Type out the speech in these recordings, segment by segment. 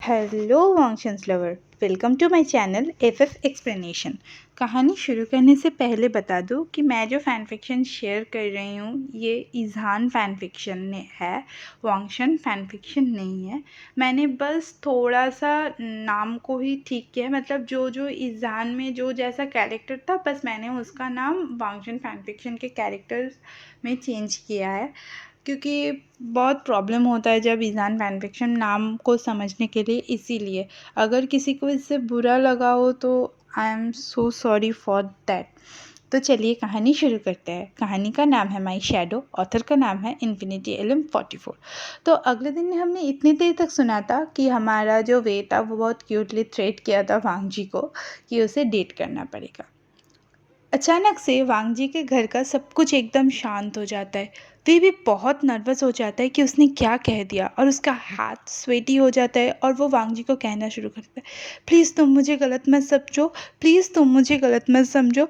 Hello Wangxians lover, welcome to my channel FF explanation. कहानी शुरू करने से पहले बता दूं कि मैं जो फ़ैन फिक्शन शेयर कर रही हूँ ये इज़हान फ़ैन फिक्शन ने है, वांगशन फ़ैन फिक्शन नहीं है। मैंने बस थोड़ा सा नाम को ही ठीक किया है, मतलब जो जो इज़हान में जो जैसा कैरेक्टर था बस मैंने उसका नाम वांगशन फ़ैन फिक्शन के कैरेक्टर्स में चेंज किया है, क्योंकि बहुत प्रॉब्लम होता है जब इज़हान फ़ैन फिक्शन नाम को समझने के लिए। इसीलिए अगर किसी को इससे बुरा लगा हो तो I am so sorry for that. तो चलिए कहानी शुरू करते हैं। कहानी का नाम है माई शैडो, ऑथर का नाम है इन्फिनिटी LM44। तो अगले दिन हमने इतनी देर तक सुना था कि हमारा जो वे था वो बहुत क्यूटली थ्रेट किया था वांग जी को कि उसे डेट करना पड़ेगा। अचानक से वांग जी के घर का सब कुछ एकदम शांत हो जाता है। वे भी बहुत नर्वस हो जाता है कि उसने क्या कह दिया, और उसका हाथ स्वेटी हो जाता है और वो वांग जी को कहना शुरू करता है, प्लीज़ तुम मुझे गलत मत समझो, प्लीज़ तुम मुझे गलत मत समझो,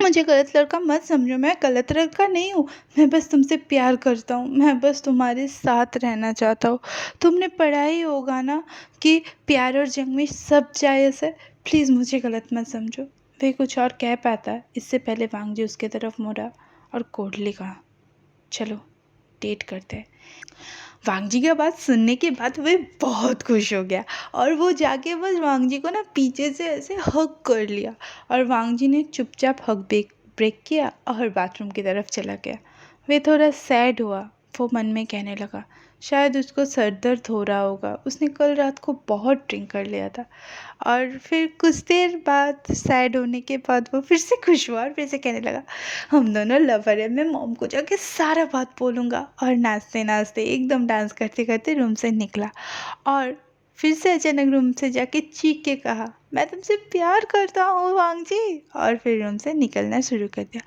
मुझे गलत लड़का मत समझो, मैं गलत लड़का नहीं हूँ, मैं बस तुमसे प्यार करता हूँ, मैं बस तुम्हारे साथ रहना चाहता हूँ। तुमने पढ़ा ही होगा ना कि प्यार और जंग में सब जायज़ है, प्लीज़ मुझे गलत मत समझो। वे कुछ और कह पाता इससे पहले वांग जी उसके तरफ मुड़ा और कोडली कहा, चलो डेट करते हैं। वांग जी की बात सुनने के बाद वे बहुत खुश हो गया और वो जाके बस वांग जी को ना पीछे से ऐसे हग कर लिया, और वांग जी ने चुपचाप हग ब्रेक किया और बाथरूम की तरफ चला गया। वे थोड़ा सैड हुआ। वो मन में कहने लगा, शायद उसको सर दर्द हो रहा होगा, उसने कल रात को बहुत ड्रिंक कर लिया था। और फिर कुछ देर बाद सैड होने के बाद वो फिर से खुश हुआ और फिर से कहने लगा, हम दोनों लवर हैं, मैं मॉम को जाके सारा बात बोलूँगा। और नाचते नाचते एकदम डांस करते करते रूम से निकला और फिर से अचानक रूम से जाके चीख के कहा, मैं तुमसे प्यार करता हूँ वांग जी, और फिर रूम से निकलना शुरू कर दिया।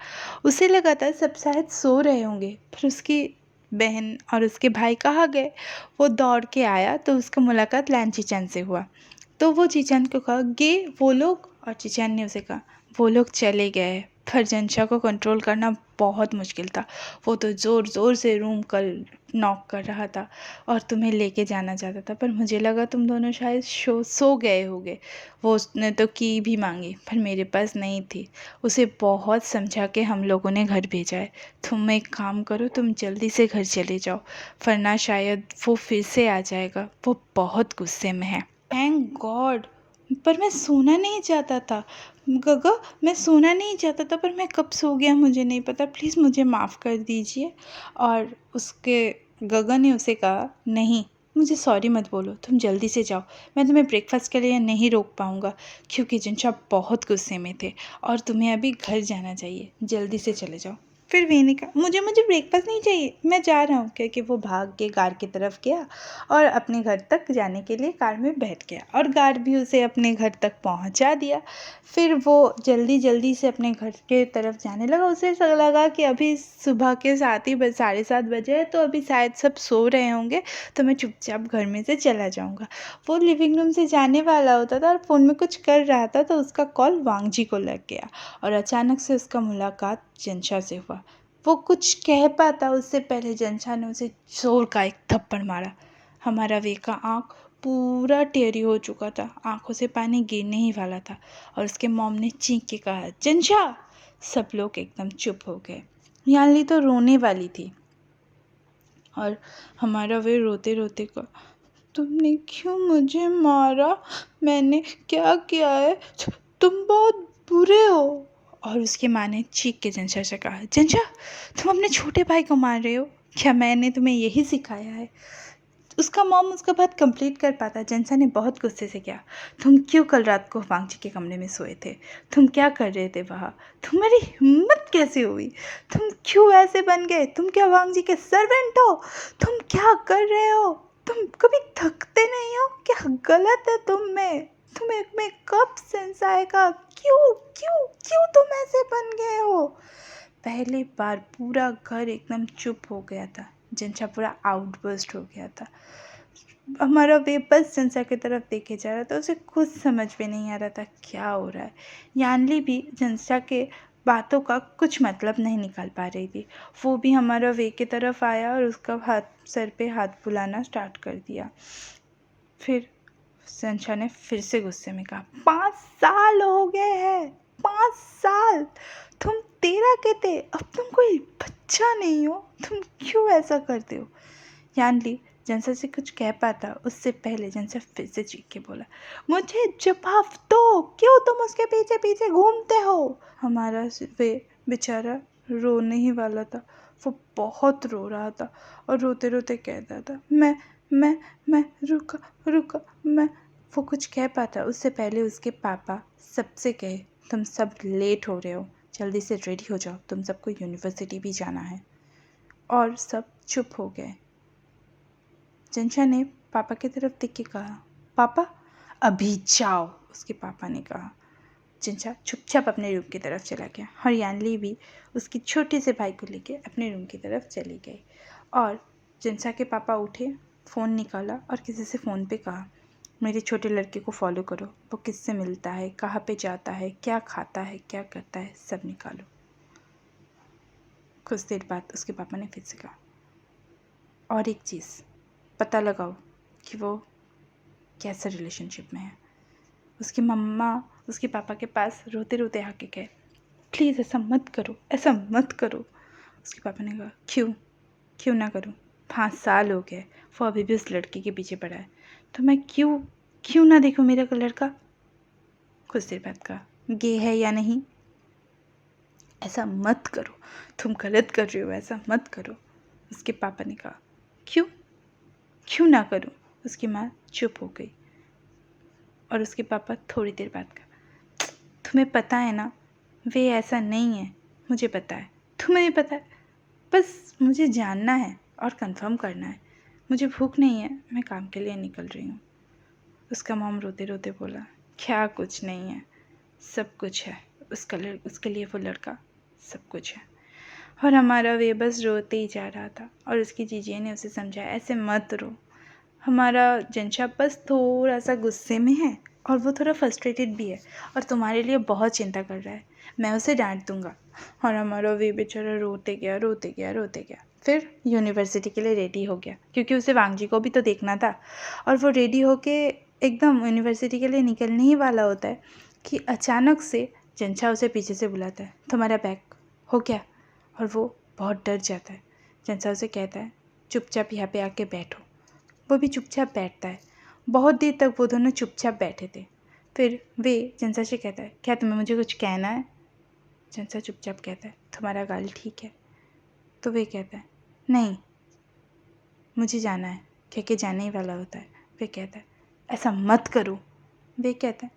उसे लगा था सब शायद सो रहे होंगे, फिर उसकी बहन और उसके भाई कहाँ गए। वो दौड़ के आया तो उसका मुलाकात लैन चीचन से हुआ। तो वो चीचन को कहा, गे वो लोग, और चीचन ने उसे कहा, वो लोग चले गए। पर जंशा को कंट्रोल करना बहुत मुश्किल था। वो तो ज़ोर ज़ोर से रूम कल नॉक कर रहा था और तुम्हें लेके जाना चाहता था, पर मुझे लगा तुम दोनों शायद सो गए होगे। वो उसने तो की भी मांगी पर मेरे पास नहीं थी। उसे बहुत समझा के हम लोगों ने घर भेजा है। तुम एक काम करो, तुम जल्दी से घर चले जाओ, वरना शायद वो फिर से आ जाएगा। वो बहुत गुस्से में है। थैंक गॉड, पर मैं सोना नहीं चाहता था गगा, मैं सोना नहीं चाहता था, पर मैं कब सो गया मुझे नहीं पता, प्लीज़ मुझे माफ़ कर दीजिए। और उसके गगा ने उसे कहा, नहीं मुझे सॉरी मत बोलो, तुम जल्दी से जाओ, मैं तुम्हें ब्रेकफास्ट के लिए नहीं रोक पाऊँगा क्योंकि जिनशा बहुत गुस्से में थे और तुम्हें अभी घर जाना चाहिए, जल्दी से चले जाओ। फिर वे ने कहा, मुझे मुझे ब्रेकफास्ट नहीं चाहिए, मैं जा रहा हूँ, क्योंकि वो भाग के कार की तरफ गया और अपने घर तक जाने के लिए कार में बैठ गया और कार भी उसे अपने घर तक पहुँचा दिया। फिर वो जल्दी जल्दी से अपने घर के तरफ जाने लगा। उसे लगा कि अभी सुबह के 7:30 बजे है, तो अभी शायद सब सो रहे होंगे, तो मैं चुपचाप घर में से चला जाऊँगा। वो लिविंग रूम से जाने वाला होता था और फ़ोन में कुछ कर रहा था, तो उसका कॉल वांग जी को लग गया और अचानक से उसका मुलाकात जंशा से हुआ। वो कुछ कह पाता उससे पहले जंशा ने उसे जोर का एक थप्पड़ मारा। हमारा वे का आँख पूरा टेढ़ी हो चुका था, आंखों से पानी गिरने ही वाला था, और उसके मॉम ने चीख के कहा, जंशा। सब लोग एकदम चुप हो गए। यानली तो रोने वाली थी और हमारा वे रोते रोते कहा, तुमने क्यों मुझे मारा, मैंने क्या किया है, तुम बहुत बुरे हो। और उसकी माँ ने चीख के जंशा से कहा, जंशा तुम अपने छोटे भाई को मार रहे हो, क्या मैंने तुम्हें यही सिखाया है। उसका मॉम उसका बात कंप्लीट कर पाता। जंशा ने बहुत गुस्से से किया, तुम क्यों कल रात को वांग जी के कमरे में सोए थे, तुम क्या कर रहे थे वहाँ, तुम्हारी हिम्मत कैसे हुई, तुम क्यों ऐसे बन गए, तुम क्या वांग जी के सर्वेंट हो, तुम क्या कर रहे हो, तुम कभी थकते नहीं हो, क्या गलत है तुम में, तुम्हें कब सेंस आएगा, क्यों क्यों क्यों तुम ऐसे बन गए हो। पहली बार पूरा घर एकदम चुप हो गया था। जंशा पूरा आउटबर्स्ट हो गया था। हमारा वे बस जंशा की तरफ देखे जा रहा था, उसे खुद समझ में नहीं आ रहा था क्या हो रहा है। यानली भी जंशा के बातों का कुछ मतलब नहीं निकाल पा रही थी। वो भी हमारा वे की तरफ आया और उसका हाथ सर पे हाथ फुलाना स्टार्ट कर दिया। फिर जंशा ने फिर से गुस्से में कहा, 5 साल हो गए हैं, 5 साल। तुम 13 के थे, अब तुम कोई बच्चा नहीं हो, तुम क्यों ऐसा करते हो? यानली जंसा से कुछ कह पाता उससे पहले जंसा फिर से चीख के बोला, मुझे जवाब दो, क्यों तुम उसके पीछे पीछे घूमते हो? हमारा वे बेचारा रोने ही वाला था। वो बहुत रो रहा था और रोते रोते कहता था, मैं रुका रुका मैं। वो कुछ कह पाता उससे पहले उसके पापा सबसे कहे, तुम सब लेट हो रहे हो, जल्दी से रेडी हो जाओ, तुम सबको यूनिवर्सिटी भी जाना है। और सब चुप हो गए। जंशा ने पापा की तरफ देख के कहा, पापा अभी जाओ, उसके पापा ने कहा। जंशा चुपचाप अपने रूम की तरफ चला गया और यानली भी उसकी छोटे से भाई को लेके अपने रूम की तरफ चली गई। और जंशा के पापा उठे, फ़ोन निकाला और किसी से फ़ोन पे कहा, मेरे छोटे लड़के को फॉलो करो, वो किससे मिलता है, कहाँ पे जाता है, क्या खाता है, क्या करता है, सब निकालो। कुछ देर बाद उसके पापा ने फिर से कहा, और एक चीज़ पता लगाओ कि वो कैसे रिलेशनशिप में है। उसकी मम्मा उसके पापा के पास रोते रोते आके गए, प्लीज़ ऐसा मत करो, ऐसा मत करो। उसके पापा ने कहा, क्यों ना करूँ? 5 साल हो गए, वो अभी भी उस लड़की के पीछे पड़ा है, तो मैं क्यों ना देखूँ मेरा लड़का? कुछ देर बाद कहा, गे है या नहीं? ऐसा मत करो, तुम गलत कर रहे हो, ऐसा मत करो। उसके पापा ने कहा, क्यों ना करूँ? उसकी माँ चुप हो गई और उसके पापा थोड़ी देर बाद कहा, तुम्हें पता है ना, वे ऐसा नहीं है, मुझे पता है, तुम्हें भी पता है, बस मुझे जानना है और कंफर्म करना है। मुझे भूख नहीं है, मैं काम के लिए निकल रही हूँ। उसका मॉम रोते रोते बोला, क्या कुछ नहीं है, सब कुछ है, उसके लिए वो लड़का सब कुछ है। और हमारा वे बस रोते ही जा रहा था और उसकी जीजी ने उसे समझाया, ऐसे मत रो, हमारा जंशा बस थोड़ा सा गुस्से में है और वो थोड़ा फ्रस्ट्रेटेड भी है और तुम्हारे लिए बहुत चिंता कर रहा है, मैं उसे डांट दूंगा। और हमारा वे बेचारा रोते गया। फिर यूनिवर्सिटी के लिए रेडी हो गया, क्योंकि उसे वांगजी को भी तो देखना था। और वो रेडी होके एकदम यूनिवर्सिटी के लिए निकलने ही वाला होता है कि अचानक से जंशा उसे पीछे से बुलाता है, तुम्हारा बैग हो गया? और वो बहुत डर जाता है। जंशा उसे कहता है, चुपचाप यहाँ पे आके बैठो। वो भी चुपचाप बैठता है। बहुत देर तक वो दोनों चुपचाप बैठे थे। फिर वे जंशा से कहता है, क्या तुम्हें मुझे कुछ कहना है? जंशा चुपचाप कहता है, तुम्हारा गाल ठीक है? तो वे कहता है, नहीं, मुझे जाना है, कह के जाने ही वाला होता है। वे कहता है, ऐसा मत करो। वे कहता है,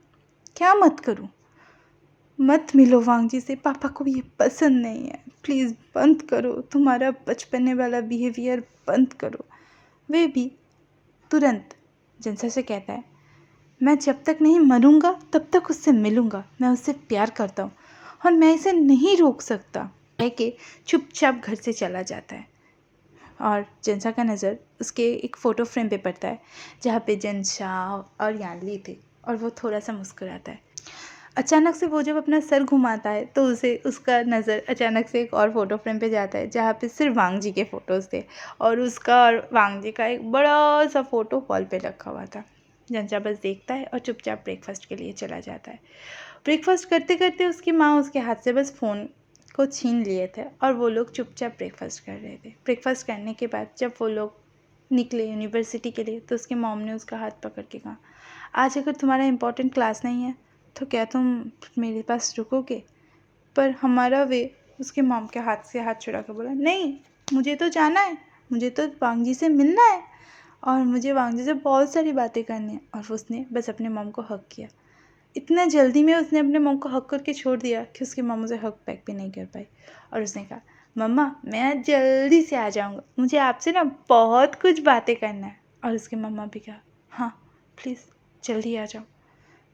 क्या मत करूँ? मत मिलो वांगजी से, पापा को ये पसंद नहीं है, प्लीज़ बंद करो, तुम्हारा बचपने वाला बिहेवियर बंद करो। वे भी तुरंत जंशा से कहता है, मैं जब तक नहीं मरूंगा तब तक उससे मिलूंगा, मैं उससे प्यार करता हूँ और मैं इसे नहीं रोक सकता। कह के चुपचाप घर से चला जाता है और जंशा का नज़र उसके एक फ़ोटो फ्रेम पे पड़ता है जहाँ पे जंशा और यानली थे और वो थोड़ा सा मुस्कुराता है। अचानक से वो जब अपना सर घुमाता है तो उसे उसका नज़र अचानक से एक और फ़ोटो फ्रेम पे जाता है जहाँ पे सिर्फ वांगजी के फ़ोटोज़ थे और उसका और वांगजी का एक बड़ा सा फ़ोटो वॉल पे रखा हुआ था। जंशा बस देखता है और चुपचाप ब्रेकफास्ट के लिए चला जाता है। ब्रेकफास्ट करते करते उसकी माँ उसके हाथ से बस फ़ोन को छीन लिए थे और वो लोग चुपचाप ब्रेकफास्ट कर रहे थे। ब्रेकफास्ट करने के बाद जब वो लोग निकले यूनिवर्सिटी के लिए तो उसके मॉम ने उसका हाथ पकड़ के कहा, आज अगर तुम्हारा इम्पोर्टेंट क्लास नहीं है तो क्या तुम मेरे पास रुकोगे? पर हमारा वे उसके मॉम के हाथ से हाथ छुड़ा कर बोला, नहीं, मुझे तो जाना है, मुझे तो वांगजी से मिलना है और मुझे वांगजी से बहुत सारी बातें करनी है। और उसने बस अपने मॉम को हक किया। इतना जल्दी में उसने अपने मॉम को हक करके छोड़ दिया कि उसकी मॉम उसे हक बैक भी नहीं कर पाई। और उसने कहा, मम्मा मैं आज जल्दी से आ जाऊँगा, मुझे आपसे ना बहुत कुछ बातें करना है। और उसकी मम्मा भी कहा, हाँ प्लीज़ जल्दी आ जाओ।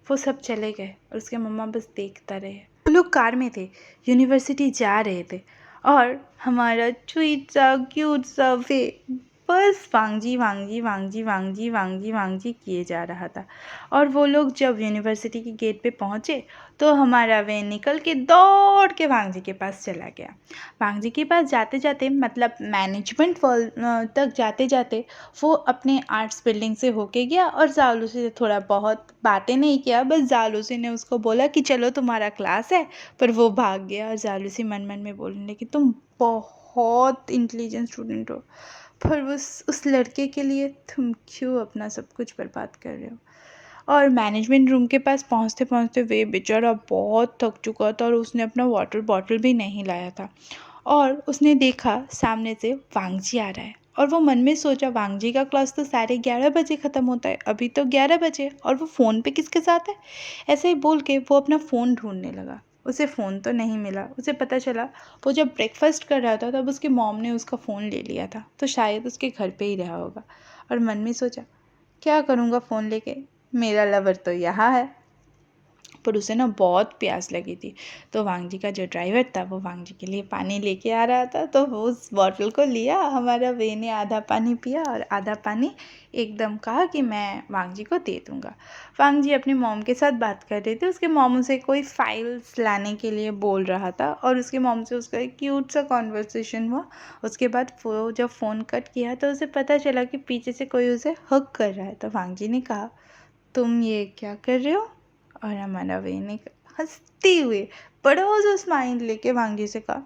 वो सब चले गए और उसके मम्मा बस देखता रहे। वो लोग कार में थे, यूनिवर्सिटी जा रहे थे और हमारा स्वीट सा क्यूट सा वे बस वांगजी वांगजी वांगजी वांगजी वांगजी वांगजी किए जा रहा था। और वो लोग जब यूनिवर्सिटी के गेट पे पहुँचे तो हमारा वे निकल के दौड़ के वांगजी के पास चला गया। वांगजी के पास जाते जाते मतलब मैनेजमेंट तक जाते जाते वो अपने आर्ट्स बिल्डिंग से होके गया और जालूसी से थोड़ा बहुत बातें नहीं किया, बस जालूसी ने उसको बोला कि चलो तुम्हारा क्लास है, पर वो भाग गया। और जालूसी मन मन में बोलने लगी तुम बहुत इंटेलिजेंट स्टूडेंट हो, पर उस लड़के के लिए तुम क्यों अपना सब कुछ बर्बाद कर रहे हो। और मैनेजमेंट रूम के पास पहुंचते पहुंचते वे बेचारा बहुत थक चुका था और उसने अपना वाटर बॉटल भी नहीं लाया था। और उसने देखा सामने से वांगजी आ रहा है और वो मन में सोचा वांगजी का क्लास तो 11:30 बजे ख़त्म होता है, अभी तो 11 बजे और वो फ़ोन पे किसके साथ है। ऐसे ही बोल के वो अपना फ़ोन ढूंढने लगा। उसे फ़ोन तो नहीं मिला। उसे पता चला वो जब ब्रेकफास्ट कर रहा था तब उसकी मॉम ने उसका फ़ोन ले लिया था, तो शायद उसके घर पे ही रहा होगा। और मन में सोचा क्या करूँगा फ़ोन लेके, मेरा लवर तो यहाँ है। पर उसे ना बहुत प्यास लगी थी, तो वांगजी का जो ड्राइवर था वो वांगजी के लिए पानी लेके आ रहा था, तो वो उस बॉटल को लिया। हमारा वे ने आधा पानी पिया और आधा पानी एकदम कहा कि मैं वांगजी को दे दूँगा। वांगजी अपनी मॉम के साथ बात कर रहे थे। उसके मॉम उसे कोई फाइल्स लाने के लिए बोल रहा था और उसके मॉम से उसका एक क्यूट सा कॉन्वर्सेशन हुआ। उसके बाद वो जब फ़ोन कट किया तो उसे पता चला कि पीछे से कोई उसे हग कर रहा है। तो वांगजी ने कहा तुम ये क्या कर रहे हो। और हमारा वे ने हंसते हुए बड़ा सा स्माइल लेके वांगजी से कहा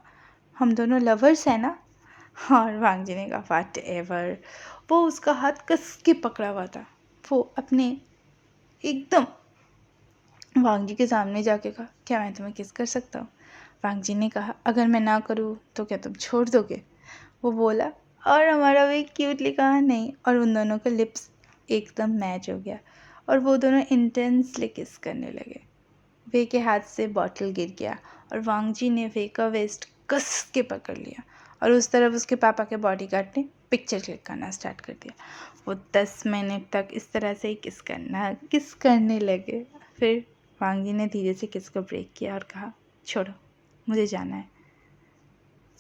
हम दोनों लवर्स हैं ना। और वांगजी ने कहा व्हाट एवर। वो उसका हाथ कस के पकड़ा हुआ था। वो अपने एकदम वांगजी के सामने जाके कहा क्या मैं तुम्हें किस कर सकता हूँ। वांगजी ने कहा अगर मैं ना करूँ तो क्या तुम छोड़ दोगे। वो बोला और हमारा वे क्यूटली कहा नहीं। और उन दोनों के लिप्स एकदम मैच हो गया और वो दोनों इंटेंसली किस करने लगे। वे के हाथ से बॉटल गिर गया और वांगजी ने वे का वेस्ट कस के पकड़ लिया और उस तरफ उसके पापा के बॉडीगार्ड ने पिक्चर क्लिक करना स्टार्ट कर दिया। वो 10 मिनट तक इस तरह से ही किस करने लगे। फिर वांगजी ने धीरे से किस को ब्रेक किया और कहा छोड़ो मुझे जाना है।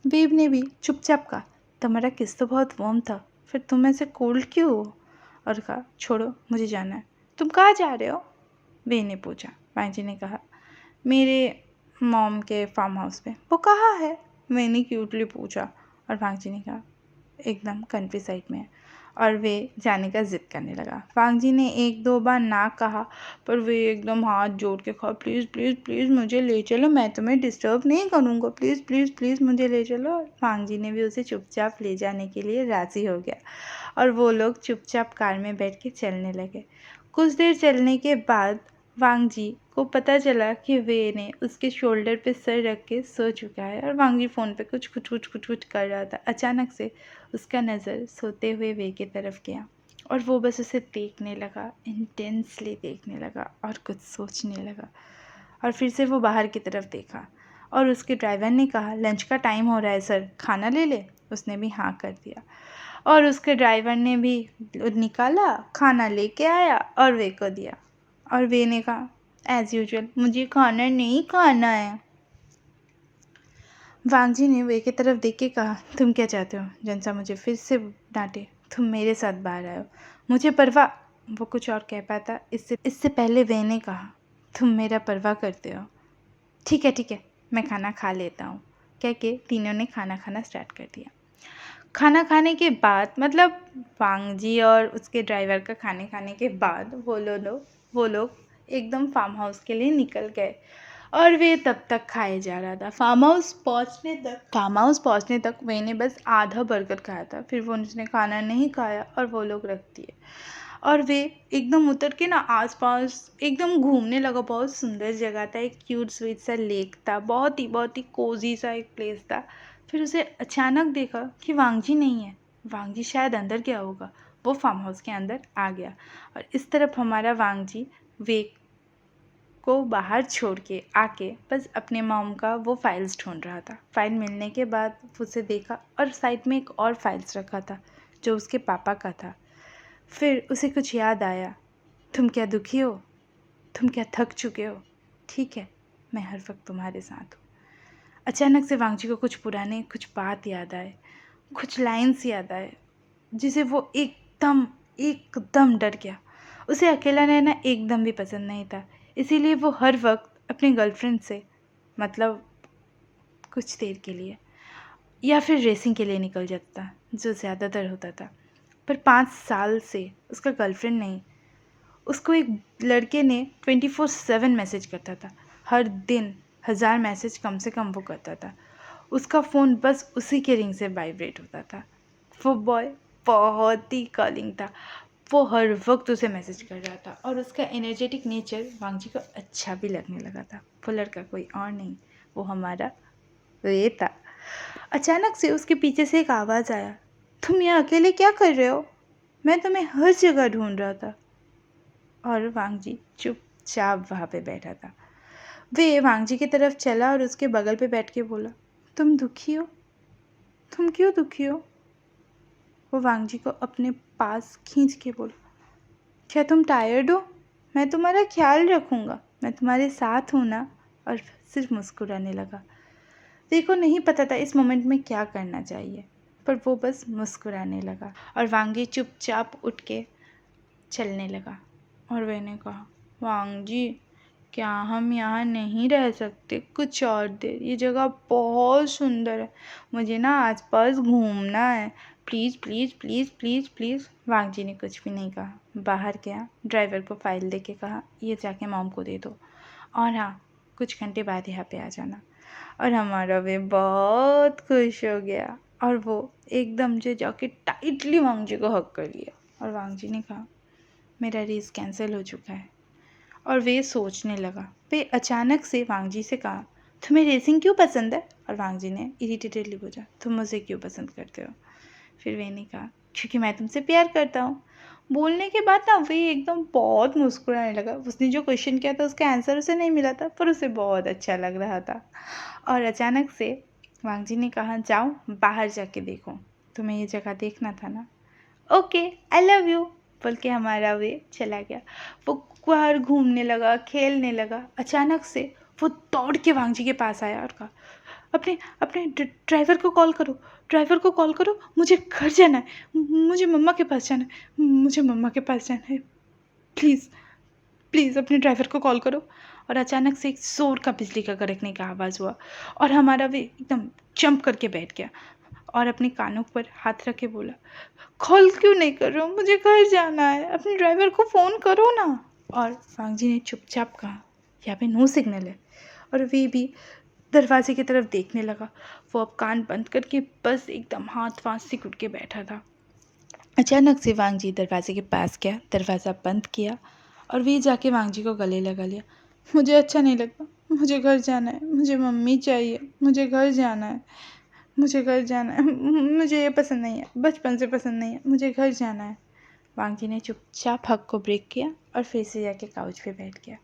बेब ने भी चुपचाप कहा तुम्हारा किस तो बहुत वार्म था, फिर तुम ऐसे कोल्ड क्यों हो। और कहा छोड़ो मुझे जाना है। तुम कहाँ जा रहे हो, वे ने पूछा। वांगजी ने कहा मेरे मॉम के फार्म हाउस पे। वो कहाँ है, मैंने क्यूटली पूछा। और वांगजी ने कहा एकदम कंट्री साइड में है। और वे जाने का ज़िद करने लगा। वांगजी ने 1-2 बार ना कहा पर वे एकदम हाथ जोड़ के कहा प्लीज़ प्लीज़ प्लीज़ मुझे ले चलो, मैं तुम्हें डिस्टर्ब नहीं करूँगा, प्लीज़ प्लीज़ प्लीज़ मुझे ले चलो। और वांगजी ने भी उसे चुपचाप ले जाने के लिए राज़ी हो गया और वो लोग चुपचाप कार में बैठ के चलने लगे। कुछ देर चलने के बाद वांगजी को पता चला कि वे ने उसके शोल्डर पे सर रख के सो चुका है और वांगजी फ़ोन पे कुछ कर रहा था। अचानक से उसका नज़र सोते हुए वे की तरफ गया और वो बस उसे देखने लगा, इंटेंसली देखने लगा और कुछ सोचने लगा। और फिर से वो बाहर की तरफ देखा और उसके ड्राइवर ने कहा लंच का टाइम हो रहा है सर, खाना ले ले। उसने भी हाँ कर दिया और उसके ड्राइवर ने भी निकाला, खाना लेके आया और वे को दिया। और वे ने कहा एज़ यूजुअल मुझे खाना नहीं खाना है। वांगजी ने वे की तरफ देख के कहा तुम क्या चाहते हो, जनसा मुझे फिर से डांटे, तुम मेरे साथ बाहर आए हो, मुझे परवाह। वो कुछ और कह पाता इससे पहले वे ने कहा तुम मेरा परवाह करते हो। ठीक है मैं खाना खा लेता हूँ, कह के तीनों ने खाना खाना स्टार्ट कर दिया। खाना खाने के बाद मतलब वांगजी और उसके ड्राइवर का खाने के बाद वो लोग एकदम फार्म हाउस के लिए निकल गए और वे तब तक खाए जा रहा था। फार्म हाउस पहुंचने तक वे ने बस आधा बर्गर खाया था, फिर वो उसने खाना नहीं खाया और वो लोग रख दिए। और वे एकदम उतर के ना आसपास एकदम घूमने लगा। बहुत सुंदर जगह था, एक क्यूट स्वीट सा लेक था, बहुत ही कोजी सा एक प्लेस था। फिर उसे अचानक देखा कि वांगजी नहीं है। वांगजी शायद अंदर गया होगा। वो फार्म हाउस के अंदर आ गया और इस तरफ हमारा वांगजी वे को बाहर छोड़ के आके बस अपने मॉम का वो फाइल्स ढूंढ रहा था। फाइल मिलने के बाद उसे देखा और साइड में एक और फाइल्स रखा था जो उसके पापा का था। फिर उसे कुछ याद आया, तुम क्या दुखी हो, तुम क्या थक चुके हो, ठीक है मैं हर वक्त तुम्हारे साथ हूँ। अचानक से वांगजी को कुछ बात याद आए, कुछ लाइन्स याद आए जिसे वो एकदम एकदम डर गया। उसे अकेला रहना एकदम भी पसंद नहीं था, इसीलिए वो हर वक्त अपनी गर्लफ्रेंड से, मतलब कुछ देर के लिए या फिर रेसिंग के लिए निकल जाता था, जो ज़्यादातर होता था। पर 5 साल से उसका गर्लफ्रेंड नहीं, उसको एक लड़के ने 24/7 मैसेज करता था। हर दिन 1000 मैसेज कम से कम वो करता था। उसका फ़ोन बस उसी के रिंग से वाइब्रेट होता था। वो बॉय बहुत ही कॉलिंग था। वो हर वक्त उसे मैसेज कर रहा था और उसका एनर्जेटिक नेचर वांगजी को अच्छा भी लगने लगा था। वो लड़का कोई और नहीं, वो हमारा वे था। अचानक से उसके पीछे से एक आवाज़ आया, तुम यहाँ अकेले क्या कर रहे हो? मैं तुम्हें हर जगह ढूंढ रहा था। और वांगजी चुपचाप वहाँ पे बैठा था। वे वांगजी की तरफ चला और उसके बगल पे बैठ के बोला, तुम दुखी हो? तुम क्यों दुखी हो? वो वांगजी को अपने पास खींच के बोला, क्या तुम टायर्ड हो? मैं तुम्हारा ख्याल रखूँगा, मैं तुम्हारे साथ हूँ ना। और सिर्फ मुस्कुराने लगा। देखो नहीं पता था इस मोमेंट में क्या करना चाहिए, पर वो बस मुस्कुराने लगा और वांगी चुपचाप उठ के चलने लगा। और मैंने कहा, वांगजी क्या हम यहाँ नहीं रह सकते कुछ और देर? ये जगह बहुत सुंदर है, मुझे ना आसपास घूमना है, please please please please please. Wangji ने कुछ भी नहीं कहा, बाहर गया, ड्राइवर को फ़ाइल दे के कहा, ये जाके मॉम को दे दो और हाँ, कुछ घंटे बाद यहाँ पे आ जाना। और हमारा वे बहुत खुश हो गया और वो एकदम से जाके टाइटली वांगजी को हग कर लिया। और वांगजी ने कहा, मेरा रेस कैंसिल हो चुका है। और वे सोचने लगा। वे अचानक से वांगजी से कहा, तुम्हें रेसिंग क्यों पसंद है? और वांगजी ने इरिटेटेडली पूछा, तुम मुझे क्यों पसंद करते हो? फिर वे ने कहा, क्योंकि मैं तुमसे प्यार करता हूँ। बोलने के बाद ना वे एकदम बहुत मुस्कुराने लगा। उसने जो क्वेश्चन किया था उसका आंसर उसे नहीं मिला था, पर उसे बहुत अच्छा लग रहा था। और अचानक से वांगजी ने कहा, जाओ बाहर जाके देखो, तुम्हें ये जगह देखना था ना। ओके, आई लव यू बोल के हमारा वे चला गया। वो बाहर घूमने लगा, खेलने लगा। अचानक से वो दौड़ के वांगजी के पास आया और कहा, अपने अपने ड्राइवर को कॉल करो, ड्राइवर को कॉल करो, मुझे घर जाना है, मुझे मम्मा के पास जाना है, मुझे मम्मा के पास जाना है, प्लीज़ प्लीज़ अपने ड्राइवर को कॉल करो। और अचानक से एक ज़ोर का बिजली का कड़कने का आवाज़ हुआ और हमारा वे एकदम जंप करके बैठ गया और अपने कानों पर हाथ रख के बोला, कॉल क्यों नहीं कर रहे हो? मुझे घर जाना है, अपने ड्राइवर को फ़ोन करो ना। और वांगजी ने चुपचाप कहा, यहाँ पे नो सिग्नल है। और वे भी दरवाजे की तरफ देखने लगा। वो अब कान बंद करके बस एकदम हाथ वाथ सिकुड़ के बैठा था। अचानक से वांगजी दरवाजे के पास गया, दरवाज़ा बंद किया और वे जाके वांगजी को गले लगा लिया। मुझे अच्छा नहीं लगा, मुझे घर जाना है, मुझे मम्मी चाहिए, मुझे घर जाना है, मुझे घर जाना है, मुझे ये पसंद नहीं है, बचपन से पसंद नहीं है, मुझे घर जाना है। वांगजी ने चुपचाप हक को ब्रेक किया और फिर से जाके काउच पे बैठ गया।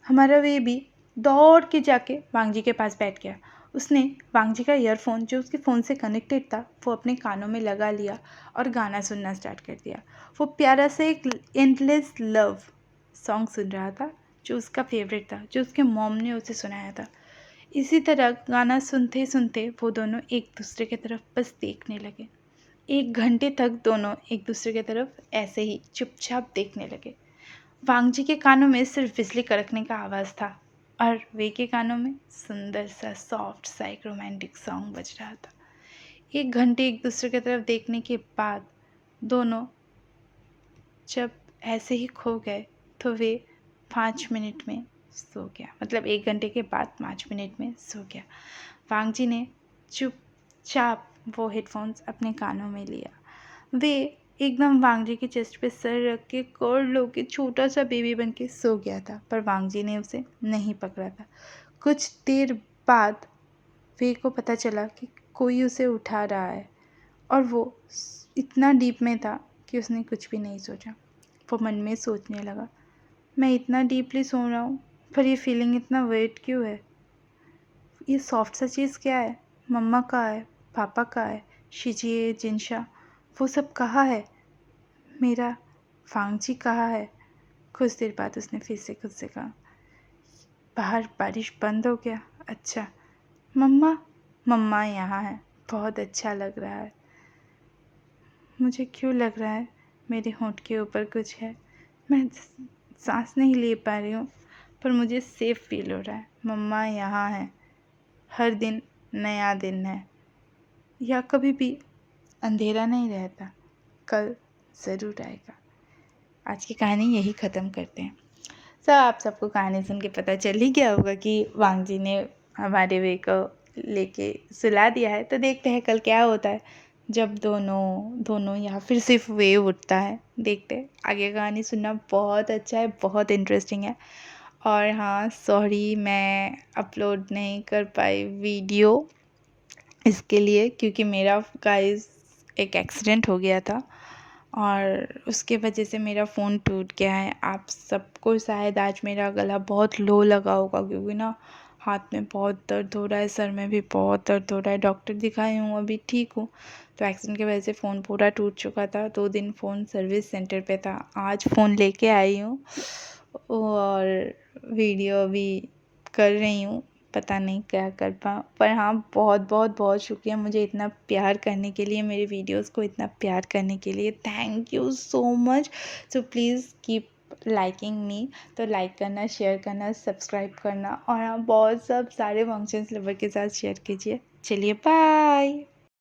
हमारा वे भी दौड़ के जाके वांगजी के पास बैठ गया। उसने वांगजी का ईयरफोन जो उसके फ़ोन से कनेक्टेड था वो अपने कानों में लगा लिया और गाना सुनना स्टार्ट कर दिया। वो प्यारा सा एक एंडलेस लव सॉन्ग सुन रहा था जो उसका फेवरेट था, जो उसके मॉम ने उसे सुनाया था। इसी तरह गाना सुनते सुनते वो दोनों एक दूसरे की तरफ बस देखने लगे। 1 घंटे तक दोनों एक दूसरे की तरफ ऐसे ही चुपचाप देखने लगे। वांगजी के कानों में सिर्फ बिजली कड़कने का आवाज़ था और वे के कानों में सुंदर सा सॉफ्ट सा एक रोमांटिक सॉन्ग बज रहा था। 1 घंटे एक दूसरे की तरफ देखने के बाद दोनों जब ऐसे ही खो गए तो वे 5 मिनट में सो गया। मतलब 1 घंटे के बाद 5 मिनट में सो गया। वांगजी ने चुपचाप वो हेडफोन्स अपने कानों में लिया। वे एकदम वांगजी के चेस्ट पे सर रख के कर्ल होके छोटा सा बेबी बन के सो गया था, पर वांगजी ने उसे नहीं पकड़ा था। कुछ देर बाद वे को पता चला कि कोई उसे उठा रहा है और वो इतना डीप में था कि उसने कुछ भी नहीं सोचा। वो मन में सोचने लगा, मैं इतना डीपली सो रहा हूँ पर ये फीलिंग इतना वेट क्यों है? ये सॉफ्ट सा चीज़ क्या है? मम्मा कहाँ है? पापा कहाँ है? शिजिए, जिनशा, वो सब कहाँ है? मेरा वांगजी कहाँ है? कुछ देर बाद उसने फिर से खुद से कहा, बाहर बारिश बंद हो गया। अच्छा, मम्मा? मम्मा यहाँ है, बहुत अच्छा लग रहा है। मुझे क्यों लग रहा है मेरे होंठ के ऊपर कुछ है। मैं सांस नहीं ले पा रही हूँ, पर मुझे सेफ फील हो रहा है। मम्मा यहाँ है। हर दिन नया दिन है, या कभी भी अंधेरा नहीं रहता, कल ज़रूर आएगा। आज की कहानी यही ख़त्म करते हैं। आप सबको कहानी सुन के पता चल ही गया होगा कि वांग जी ने हमारे वे को लेके सुला दिया है। तो देखते हैं कल क्या होता है, जब दोनों या फिर सिर्फ वेव उठता है। देखते हैं आगे कहानी सुनना बहुत अच्छा है, बहुत इंटरेस्टिंग है। और हाँ, सॉरी मैं अपलोड नहीं कर पाई वीडियो इसके लिए, क्योंकि मेरा गाइस एक एक्सीडेंट हो गया था और उसके वजह से मेरा फ़ोन टूट गया है। आप सबको शायद आज मेरा गला बहुत लो लगा होगा, क्योंकि ना हाथ में बहुत दर्द हो रहा है, सर में भी बहुत दर्द हो रहा है। डॉक्टर दिखाई हूँ, अभी ठीक हूँ। तो एक्सीडेंट की वजह से फ़ोन पूरा टूट चुका था। 2 दिन फ़ोन सर्विस सेंटर पे था। आज फ़ोन लेके आई हूँ और वीडियो अभी कर रही हूँ। पता नहीं क्या कर पाऊँ, पर हाँ, बहुत बहुत बहुत शुक्रिया मुझे इतना प्यार करने के लिए, मेरे वीडियोस को इतना प्यार करने के लिए। Thank you so much. So please keep liking मी। तो लाइक करना, शेयर करना, सब्सक्राइब करना, और हाँ, बहुत सब सारे फंक्शंस लवर के साथ शेयर कीजिए। चलिए बाय।